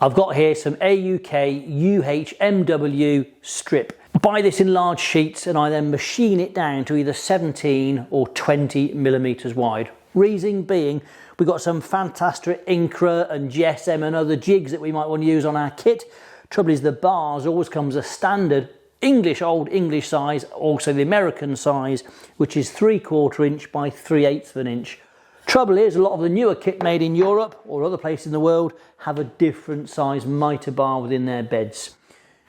I've got here some AUK UHMW strip. Buy this in large sheets and I then machine it down to either 17 or 20 millimeters wide. Reason being, we've got some fantastic INCRA and JessEm and other jigs that we might want to use on our kit. Trouble is the bars always comes a standard old English size, also the American size, which is 3/4 inch by 3/8 of an inch. Trouble is, a lot of the newer kit made in Europe or other places in the world have a different size mitre bar within their beds.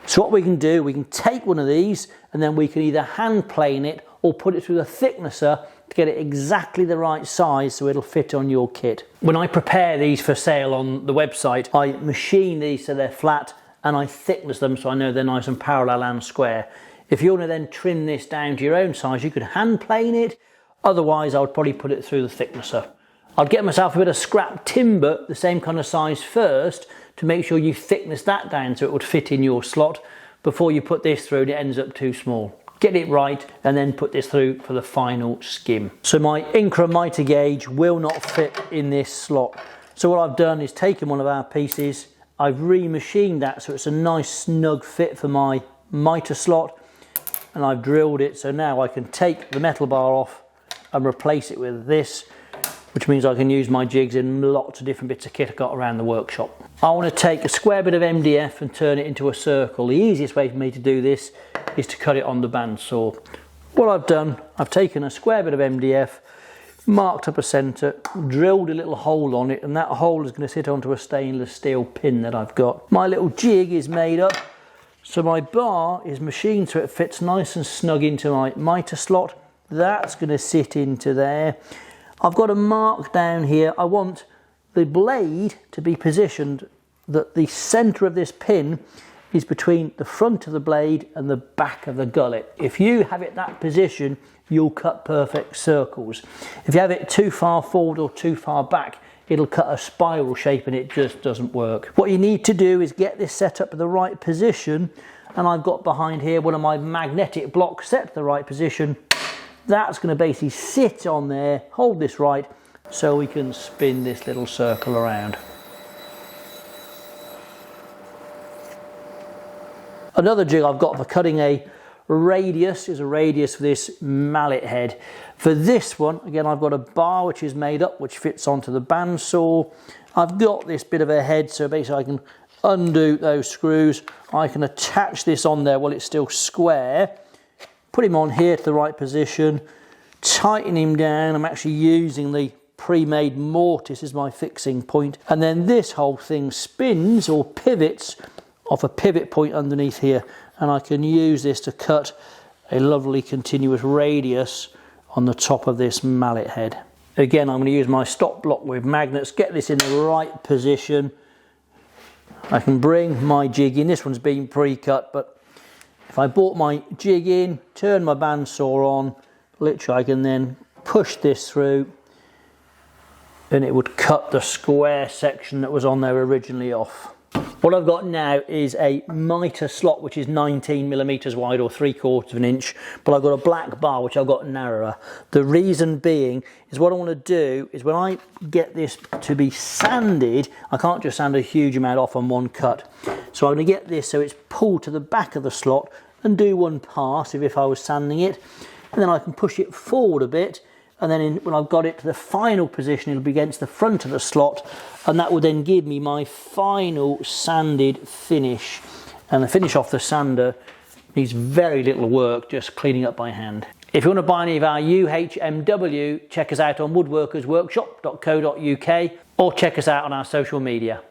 So what we can do, we can take one of these and then we can either hand plane it or put it through the thicknesser to get it exactly the right size so it'll fit on your kit. When I prepare these for sale on the website, I machine these so they're flat and I thickness them so I know they're nice and parallel and square. If you want to then trim this down to your own size, you could hand plane it. Otherwise, I would probably put it through the thicknesser. I'd get myself a bit of scrap timber, the same kind of size first, to make sure you thickness that down so it would fit in your slot before you put this through and it ends up too small. Get it right and then put this through for the final skim. So my INCRA mitre gauge will not fit in this slot. So what I've done is taken one of our pieces, I've remachined that so it's a nice snug fit for my mitre slot, and I've drilled it so now I can take the metal bar off and replace it with this, which means I can use my jigs in lots of different bits of kit I've got around the workshop. I want to take a square bit of MDF and turn it into a circle. The easiest way for me to do this is to cut it on the bandsaw. What I've done, I've taken a square bit of MDF, marked up a centre, drilled a little hole on it, and that hole is going to sit onto a stainless steel pin that I've got. My little jig is made up, so my bar is machined so it fits nice and snug into my mitre slot. That's going to sit into there. I've got a mark down here. I want the blade to be positioned that the centre of this pin is between the front of the blade and the back of the gullet. If you have it that position, you'll cut perfect circles. If you have it too far forward or too far back, it'll cut a spiral shape and it just doesn't work. What you need to do is get this set up in the right position, and I've got behind here one of my magnetic blocks set to the right position. That's going to basically sit on there, hold this right, so we can spin this little circle around. Another jig I've got for cutting a radius is a radius for this mallet head. For this one, again, I've got a bar which is made up, which fits onto the bandsaw. I've got this bit of a head, so basically I can undo those screws. I can attach this on there while it's still square. Put him on here to the right position, tighten him down. I'm actually using the pre-made mortise as my fixing point. And then this whole thing spins or pivots off a pivot point underneath here. And I can use this to cut a lovely continuous radius on the top of this mallet head. Again, I'm going to use my stop block with magnets, get this in the right position. I can bring my jig in. This one's been pre-cut, but if I brought my jig in, turn my bandsaw on, literally I can then push this through and it would cut the square section that was on there originally off. What I've got now is a mitre slot which is 19 millimeters wide or 3/4 of an inch, but I've got a black bar which I've got narrower. The reason being is what I want to do is when I get this to be sanded, I can't just sand a huge amount off on one cut. So I'm going to get this so it's pulled to the back of the slot and do one pass if I was sanding it, and then I can push it forward a bit, and then when I've got it to the final position it'll be against the front of the slot, and that will then give me my final sanded finish. And the finish off the sander needs very little work, just cleaning up by hand. If you want to buy any of our UHMW, check us out on woodworkersworkshop.co.uk or check us out on our social media.